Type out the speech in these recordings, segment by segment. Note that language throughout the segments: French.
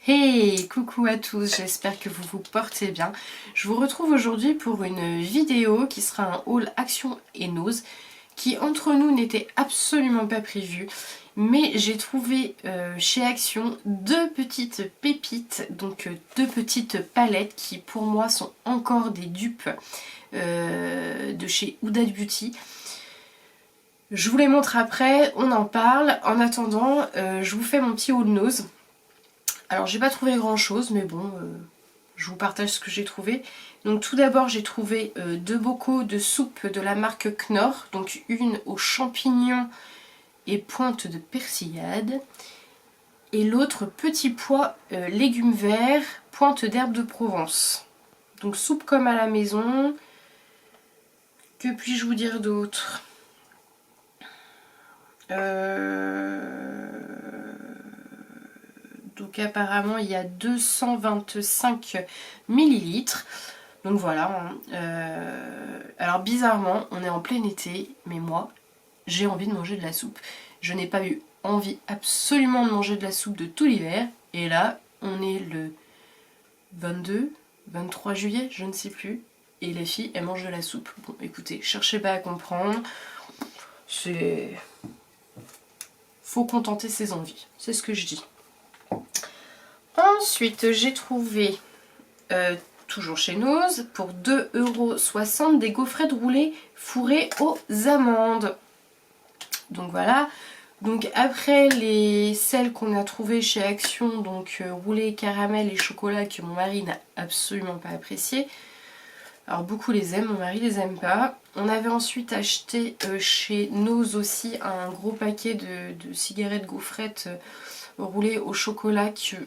Hey, coucou à tous, j'espère que vous vous portez bien. Je vous retrouve aujourd'hui pour une vidéo qui sera un haul Action et Nose qui entre nous n'était absolument pas prévu. Mais j'ai trouvé chez Action deux petites pépites, donc deux petites palettes qui pour moi sont encore des dupes de chez Huda Beauty. Je vous les montre après, on en parle. En attendant, je vous fais mon petit haul nose. Alors j'ai pas trouvé grand chose, mais bon, je vous partage ce que j'ai trouvé. Donc tout d'abord j'ai trouvé deux bocaux de soupe de la marque Knorr, donc une aux champignons et pointe de persillade, et l'autre petit pois légumes verts, pointe d'herbe de Provence. Donc soupe comme à la maison. Que puis-je vous dire d'autre ? Donc apparemment il y a 225 millilitres. Donc voilà. Alors bizarrement, on est en plein été, mais moi, j'ai envie de manger de la soupe. Je n'ai pas eu envie absolument de manger de la soupe de tout l'hiver. Et là, on est le 22, 23 juillet, je ne sais plus. Et les filles, elles mangent de la soupe. Bon, écoutez, cherchez pas à comprendre. Faut contenter ses envies. C'est ce que je dis. Ensuite, j'ai trouvé, toujours chez Nose, pour 2,60 € des gaufrettes roulées fourrées aux amandes. Donc voilà. Donc après celles qu'on a trouvées chez Action, donc roulées caramel et chocolat, que mon mari n'a absolument pas apprécié. Alors beaucoup les aiment, mon mari les aime pas. On avait ensuite acheté chez Nose aussi un gros paquet de cigarettes gaufrettes roulées au chocolat que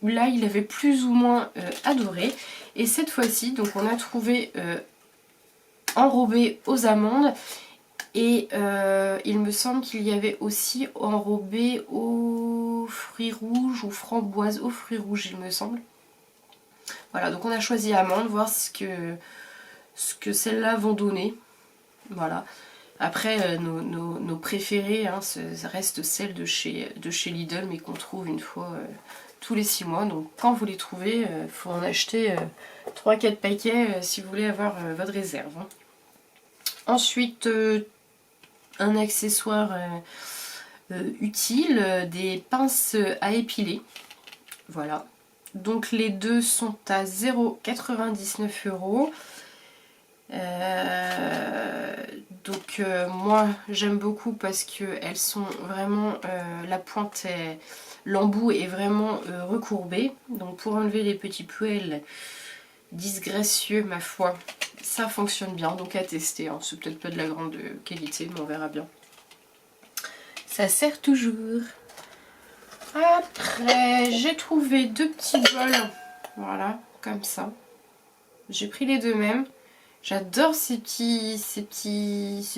là il avait plus ou moins adoré. Et cette fois-ci, donc on a trouvé enrobé aux amandes. Et il me semble qu'il y avait aussi enrobé aux fruits rouges ou framboises, aux fruits rouges il me semble. Voilà, donc on a choisi amandes, voir ce que celles-là vont donner. Voilà. Après, nos préférées, hein, ça reste celles de chez Lidl, mais qu'on trouve une fois tous les 6 mois. Donc quand vous les trouvez, il faut en acheter 3-4 paquets si vous voulez avoir votre réserve. Hein. Ensuite, un accessoire utile, des pinces à épiler. Voilà. Donc les deux sont à 0,99 €. Donc moi j'aime beaucoup parce qu'elles sont vraiment, la pointe est, l'embout est vraiment recourbé. Donc pour enlever les petits poils disgracieux, ma foi, ça fonctionne bien. Donc à tester, hein. C'est peut-être pas de la grande qualité, mais on verra bien. Ça sert toujours. Après j'ai trouvé deux petits bols, voilà, comme ça. J'ai pris les deux mêmes. J'adore ces petits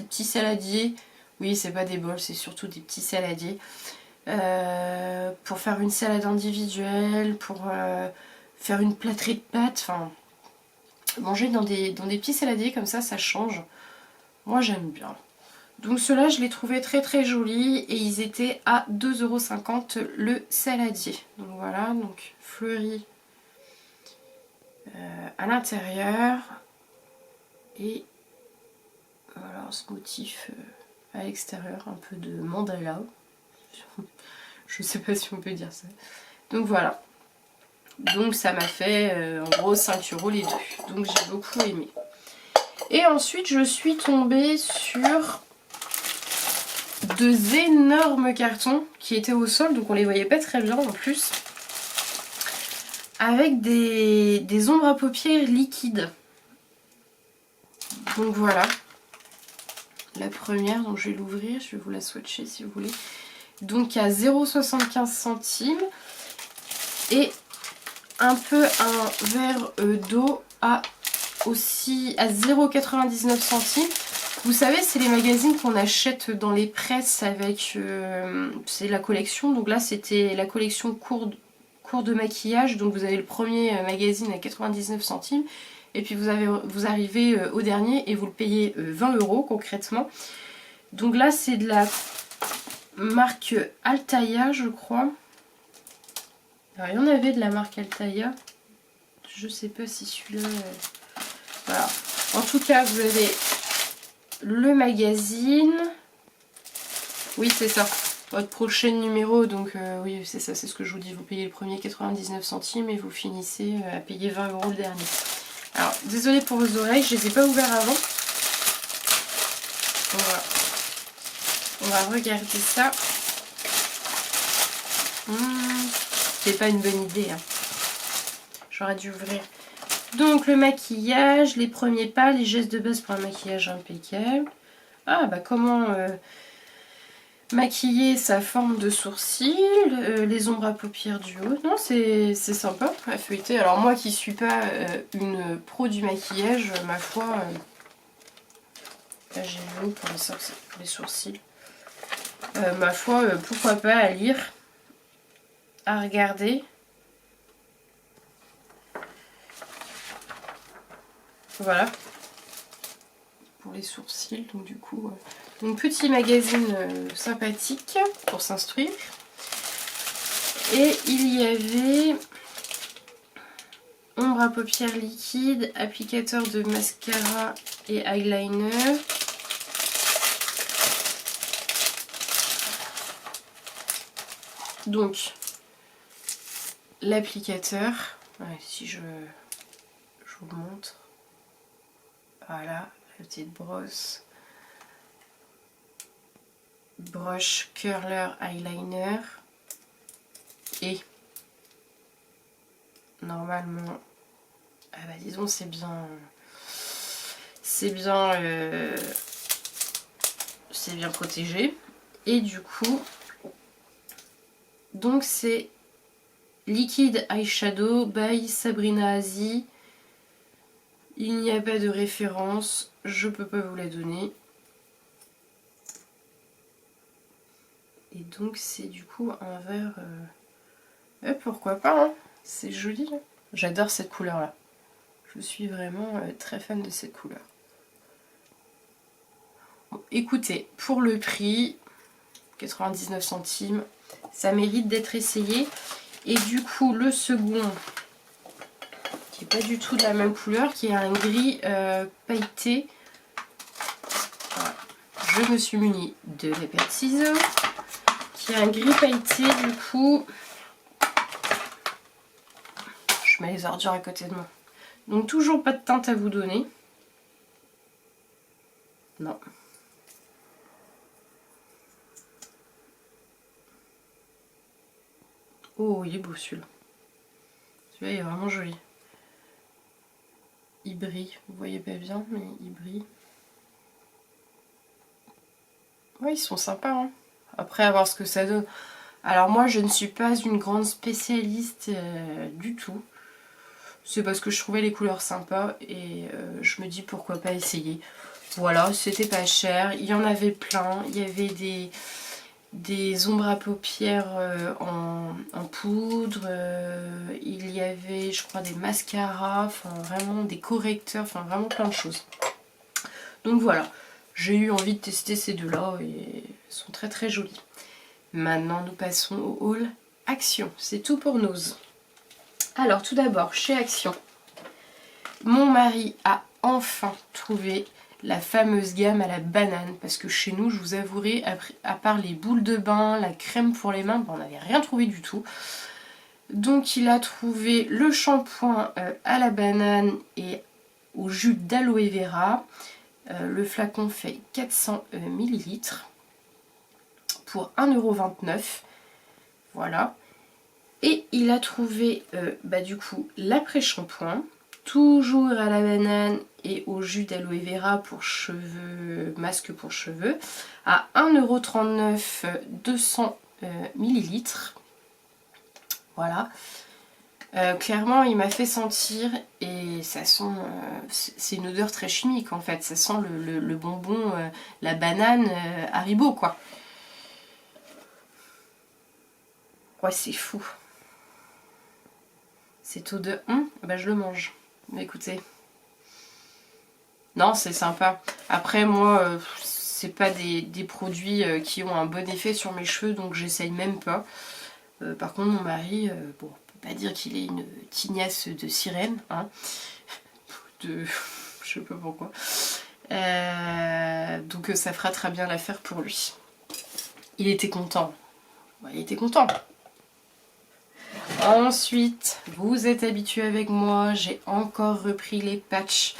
saladiers. Oui, c'est pas des bols, c'est surtout des petits saladiers. Pour faire une salade individuelle, pour faire une plâtrée de pâtes. Enfin, manger dans des petits saladiers comme ça change. Moi, j'aime bien. Donc ceux-là, je les trouvais très très jolis et ils étaient à 2,50 € le saladier. Donc voilà, donc fleuri à l'intérieur. Et voilà ce motif à l'extérieur, un peu de mandala. Je sais pas si on peut dire ça. Donc voilà. Donc ça m'a fait en gros 5 € les deux. Donc j'ai beaucoup aimé. Et ensuite je suis tombée sur deux énormes cartons qui étaient au sol. Donc on les voyait pas très bien en plus. Avec des ombres à paupières liquides. Donc voilà, la première, donc je vais l'ouvrir, je vais vous la swatcher si vous voulez. Donc à 0,75 centimes et un peu un verre d'eau aussi à 0,99 centimes. Vous savez, c'est les magazines qu'on achète dans les presses avec, c'est la collection. Donc là c'était la collection cours de maquillage, donc vous avez le premier magazine à 99 centimes. Et puis vous arrivez au dernier et vous le payez 20 € concrètement. Donc là c'est de la marque Altaïa je crois. Alors il y en avait de la marque Altaïa. Je sais pas si celui-là... Voilà. En tout cas, vous avez le magazine. Oui, c'est ça. Votre prochain numéro, donc oui, c'est ça, c'est ce que je vous dis. Vous payez le premier 99 centimes et vous finissez à payer 20 € le dernier. Alors, désolée pour vos oreilles, je les ai pas ouverts avant. Voilà. On va regarder ça. C'est pas une bonne idée. Hein. J'aurais dû ouvrir. Donc, le maquillage, les premiers pas, les gestes de base pour un maquillage impeccable. Ah, bah comment maquiller sa forme de sourcil, les ombres à paupières du haut. Non, c'est sympa à feuilleter. Alors, moi qui suis pas une pro du maquillage, ma foi, là j'ai vu pour les sourcils. Ma foi, pourquoi pas à lire, à regarder. Voilà. Pour les sourcils, donc du coup... Donc petit magazine sympathique pour s'instruire. Et il y avait ombre à paupières liquide, applicateur de mascara et eyeliner. Donc l'applicateur, ouais, si je vous montre, voilà la petite brosse. Brush curler eyeliner et normalement bah disons c'est bien protégé et du coup donc c'est Liquid Eyeshadow by Sabrina Aziz. Il n'y a pas de référence, je peux pas vous la donner. Et donc c'est du coup un vert... pourquoi pas, hein, c'est joli. Hein. J'adore cette couleur là. Je suis vraiment très fan de cette couleur. Bon, écoutez, pour le prix, 99 centimes, ça mérite d'être essayé. Et du coup le second, qui n'est pas du tout de la même couleur, qui est un gris pailleté. Voilà. Je me suis munie de la paire de ciseaux. Qui est un gris pailleté du coup. Je mets les ordures à côté de moi. Donc toujours pas de teinte à vous donner. Non. Oh, il est beau celui-là. Celui-là il est vraiment joli. Il brille. Vous voyez pas bien, mais il brille. Ouais, ils sont sympas. Hein. Après, à voir ce que ça donne. Alors moi, je ne suis pas une grande spécialiste du tout. C'est parce que je trouvais les couleurs sympas et je me dis pourquoi pas essayer. Voilà, c'était pas cher. Il y en avait plein. Il y avait des ombres à paupières en poudre. Il y avait, je crois, des mascaras. Enfin, vraiment des correcteurs. Enfin, vraiment plein de choses. Donc voilà. J'ai eu envie de tester ces deux-là et ils sont très très jolis. Maintenant, nous passons au haul Action. C'est tout pour Nose. Alors, tout d'abord, chez Action, mon mari a enfin trouvé la fameuse gamme à la banane. Parce que chez nous, je vous avouerai, à part les boules de bain, la crème pour les mains, on n'avait rien trouvé du tout. Donc, il a trouvé le shampoing à la banane et au jus d'aloe vera. Le flacon fait 400 ml pour 1,29 €. Voilà. Et il a trouvé du coup l'après-shampoing, toujours à la banane et au jus d'aloe vera pour cheveux, masque pour cheveux, à 1,39 €, 200 ml. Voilà. Clairement il m'a fait sentir et ça sent, c'est une odeur très chimique en fait, ça sent le bonbon, la banane Haribo quoi. Ouais c'est fou. Cette odeur, bah je le mange. Mais écoutez, non c'est sympa. Après moi c'est pas des produits qui ont un bon effet sur mes cheveux donc j'essaye même pas. Par contre mon mari, bon pas dire qu'il est une tignasse de sirène, hein. Je sais pas pourquoi. Donc ça fera très bien l'affaire pour lui. Il était content. Ouais, il était content. Ensuite, vous êtes habitués avec moi, j'ai encore repris les patchs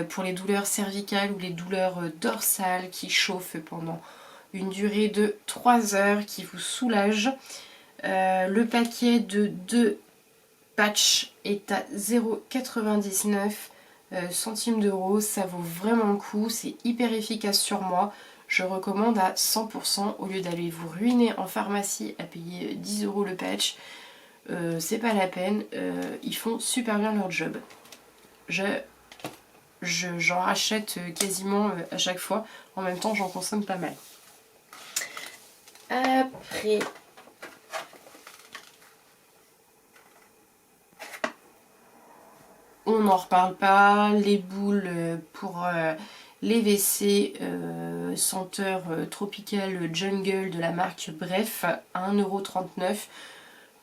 pour les douleurs cervicales ou les douleurs dorsales qui chauffent pendant une durée de 3 heures, qui vous soulagent. Le paquet de 2 patchs est à 0,99 centimes d'euros. Ça vaut vraiment le coup, c'est hyper efficace sur moi. Je recommande à 100% au lieu d'aller vous ruiner en pharmacie à payer 10 euros le patch. C'est pas la peine, ils font super bien leur job. J'en rachète quasiment à chaque fois, en même temps j'en consomme pas mal. Après, on n'en reparle pas, les boules pour les WC senteur tropical jungle de la marque Bref, à 1,39 €.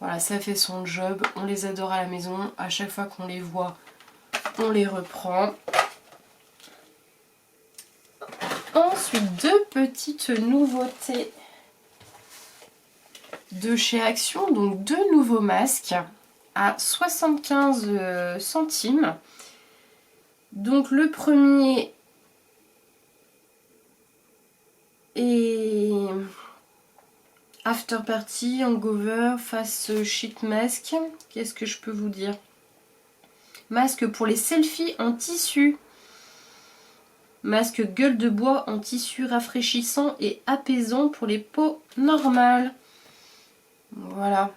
Voilà, ça fait son job, on les adore à la maison, à chaque fois qu'on les voit, on les reprend. Ensuite, 2 petites nouveautés de chez Action, donc 2 nouveaux masques à 75 centimes. Donc le premier est After Party Hangover Face Sheet Mask. Qu'est-ce que je peux vous dire? Masque pour les selfies en tissu. Masque gueule de bois en tissu rafraîchissant et apaisant pour les peaux normales. Voilà.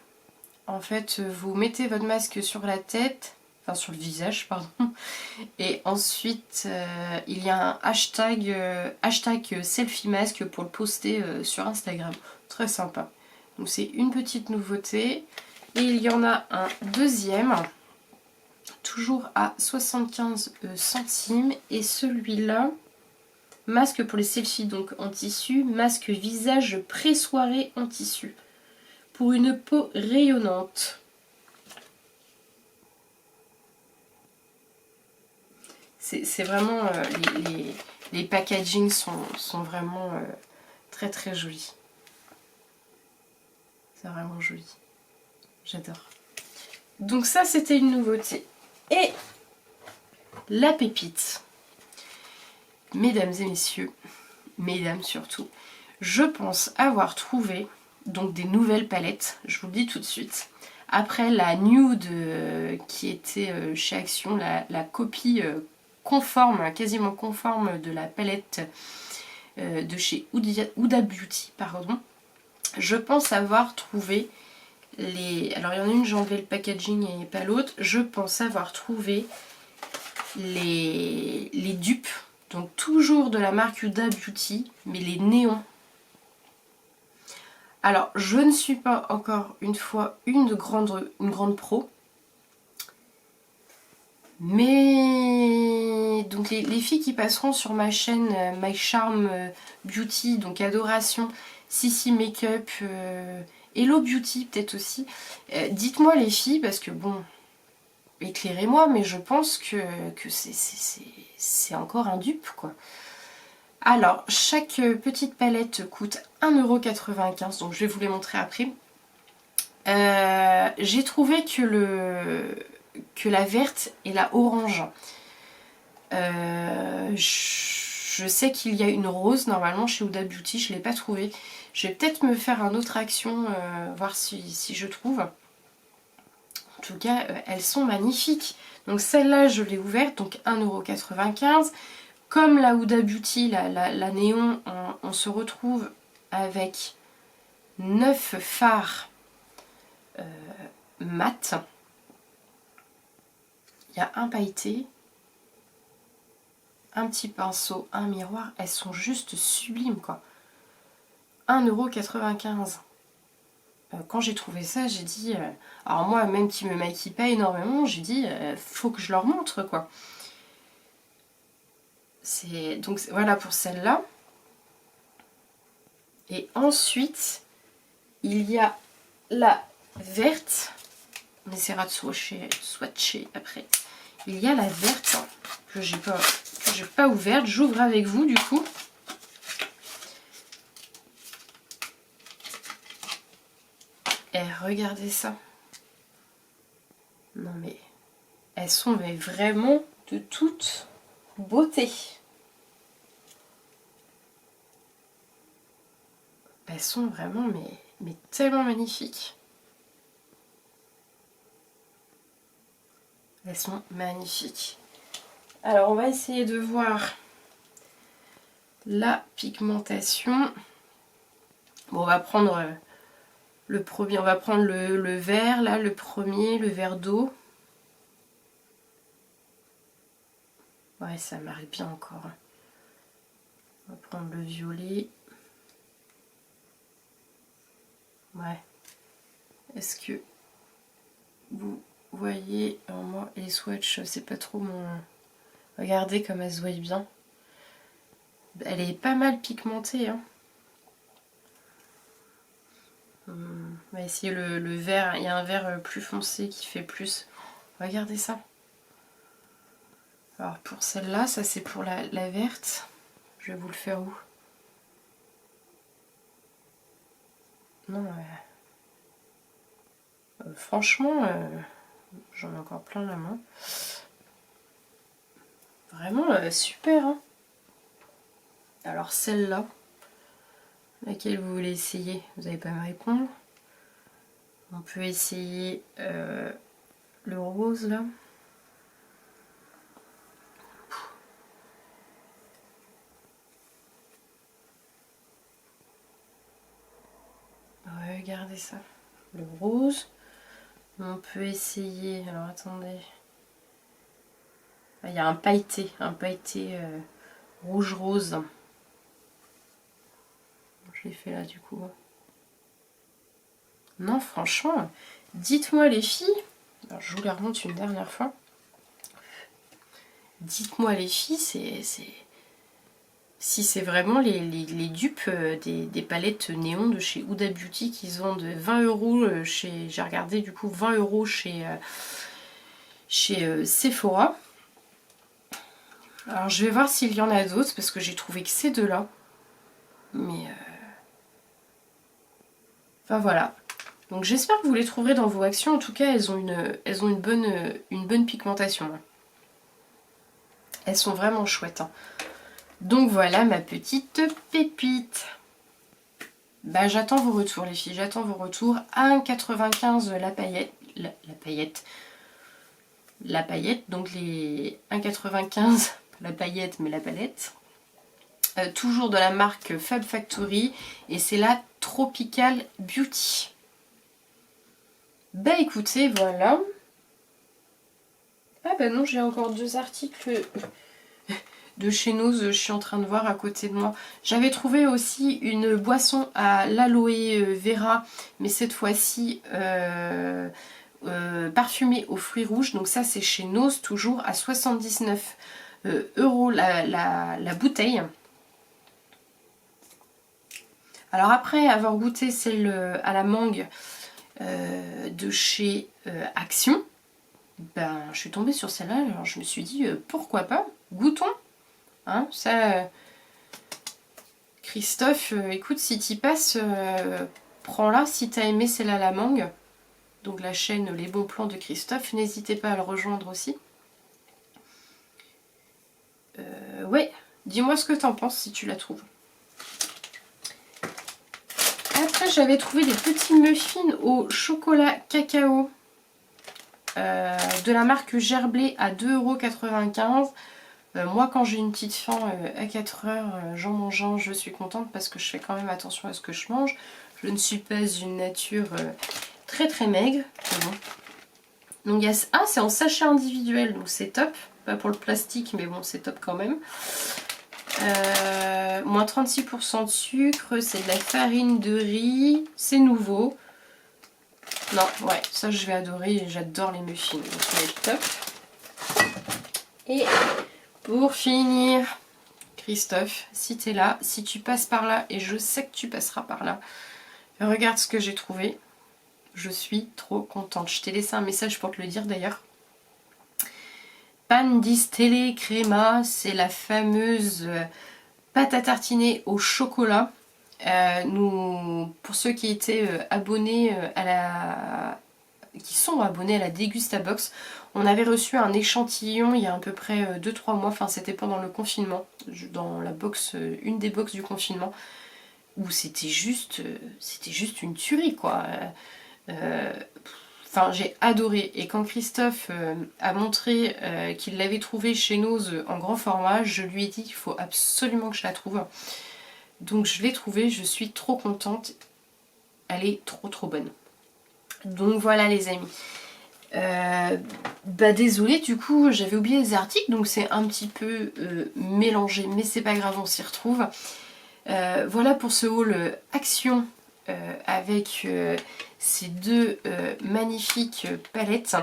En fait, vous mettez votre masque sur la tête, enfin sur le visage, pardon. Et ensuite, il y a un hashtag selfie masque pour le poster sur Instagram. Très sympa. Donc c'est une petite nouveauté. Et il y en a un deuxième, toujours à 75 centimes. Et celui-là, masque pour les selfies donc en tissu, masque visage pré-soirée en tissu. Pour une peau rayonnante. C'est vraiment... les packagings sont vraiment très très jolis. C'est vraiment joli. J'adore. Donc ça, c'était une nouveauté. Et la pépite. Mesdames et messieurs, mesdames surtout, je pense avoir trouvé donc des nouvelles palettes, je vous le dis tout de suite. Après la nude qui était chez Action, la copie conforme, quasiment conforme de la palette de chez Huda Beauty, pardon. Je pense avoir trouvé les... Alors il y en a une, j'ai enlevé le packaging et pas l'autre. Je pense avoir trouvé les dupes. Donc toujours de la marque Huda Beauty, mais les néons. Alors je ne suis pas encore une fois une grande pro. Mais donc les filles qui passeront sur ma chaîne My Charm Beauty, donc Adoration, Sissi Makeup, Hello Beauty peut-être aussi. Dites-moi les filles, parce que bon, éclairez-moi, mais je pense que c'est encore un dupe quoi. Alors, chaque petite palette coûte 1,95 €, donc je vais vous les montrer après. J'ai trouvé que la verte et la orange. Je sais qu'il y a une rose normalement chez Huda Beauty, je ne l'ai pas trouvée. Je vais peut-être me faire un autre Action, voir si je trouve. En tout cas, elles sont magnifiques. Donc celle-là, je l'ai ouverte, donc 1,95 €. Comme la Huda Beauty, la néon, on se retrouve avec 9 fards mat. Il y a un pailleté, un petit pinceau, un miroir. Elles sont juste sublimes quoi. 1,95 €. Quand j'ai trouvé ça, j'ai dit... alors moi, même qui me maquille pas énormément, j'ai dit, faut que je leur montre quoi. Donc voilà pour celle-là. Et ensuite, il y a la verte. On essaiera de swatcher après. Il y a la verte hein, que j'ai pas ouverte. J'ouvre avec vous du coup. Et regardez ça. Non mais elles sont mais vraiment de toute beauté. Elles sont vraiment mais tellement magnifiques. Elles sont magnifiques. Alors on va essayer de voir la pigmentation. Bon, on va prendre le premier, on va prendre le vert là, le premier, le vert d'eau. Ouais, ça marque bien encore. On va prendre le violet. Ouais. Est-ce que vous voyez, alors moi les swatchs c'est pas trop mon... Regardez comme elle se voit bien. Elle est pas mal pigmentée hein. On va essayer le vert, il y a un vert plus foncé qui fait plus. Regardez ça. Alors pour celle-là, ça c'est pour la verte. Je vais vous le faire où? Non, franchement, j'en ai encore plein la main. Vraiment super. Hein. Alors celle-là, laquelle vous voulez essayer? Vous n'allez pas me répondre. On peut essayer le rose là. Regardez ça. Le rose. On peut essayer... Alors attendez. Il y a un pailleté rouge-rose. Je l'ai fait là du coup. Non, franchement, dites-moi les filles. Alors, je vous la remonte une dernière fois. Dites-moi les filles, si c'est vraiment les dupes des palettes néon de chez Huda Beauty qu'ils ont de 20 € chez... J'ai regardé du coup 20 € chez Sephora. Alors je vais voir s'il y en a d'autres parce que j'ai trouvé que ces deux-là. Mais... Enfin voilà. Donc j'espère que vous les trouverez dans vos actions. En tout cas, elles ont une bonne pigmentation. Elles sont vraiment chouettes. Hein. Donc voilà ma petite pépite. Bah j'attends vos retours les filles, j'attends vos retours. À 1,95 la paillette, donc les 1,95 la paillette mais la palette. Toujours de la marque Fab Factory et c'est la Tropical Beauty. Bah écoutez, voilà. Ah bah non, j'ai encore 2 articles de chez nous, je suis en train de voir à côté de moi. J'avais trouvé aussi une boisson à l'aloe vera, mais cette fois-ci parfumée aux fruits rouges. Donc ça c'est chez Nose, toujours à 79 € la bouteille. Alors après avoir goûté celle à la mangue de chez Action, ben je suis tombée sur celle-là, alors je me suis dit pourquoi pas, goûtons. Hein, ça, Christophe, écoute, si t'y passes, prends-la. Si t'as aimé celle-là à la mangue, donc la chaîne Les Bons Plans de Christophe, n'hésitez pas à le rejoindre aussi. Ouais, dis-moi ce que t'en penses si tu la trouves. Après, j'avais trouvé des petits muffins au chocolat cacao de la marque Gerblé à 2,95 €. Moi quand j'ai une petite faim à 4 heures, j'en mange un, je suis contente parce que je fais quand même attention à ce que je mange. Je ne suis pas une nature très très maigre. Bon. Donc c'est en sachet individuel, donc c'est top. Pas pour le plastique mais bon c'est top quand même. Moins 36% de sucre, c'est de la farine de riz, c'est nouveau. Non, ouais, ça je vais adorer, j'adore les muffins, donc ça va être top. Et... pour finir, Christophe, si tu es là, si tu passes par là, et je sais que tu passeras par là, regarde ce que j'ai trouvé. Je suis trop contente. Je t'ai laissé un message pour te le dire d'ailleurs. Pan di Stelle Crema, c'est la fameuse pâte à tartiner au chocolat. Pour ceux qui étaient abonnés qui sont abonnés à la Dégustabox, on avait reçu un échantillon il y a à peu près 2-3 mois, enfin c'était pendant le confinement, dans la box, une des box du confinement, où c'était juste une tuerie quoi. Enfin, j'ai adoré. Et quand Christophe a montré qu'il l'avait trouvé chez Nose en grand format, je lui ai dit qu'il faut absolument que je la trouve. Donc je l'ai trouvée, je suis trop contente. Elle est trop bonne. Donc voilà les amis. Désolée, du coup j'avais oublié les articles, donc c'est un petit peu mélangé, mais c'est pas grave, on s'y retrouve. Voilà pour ce haul Action avec ces deux magnifiques palettes.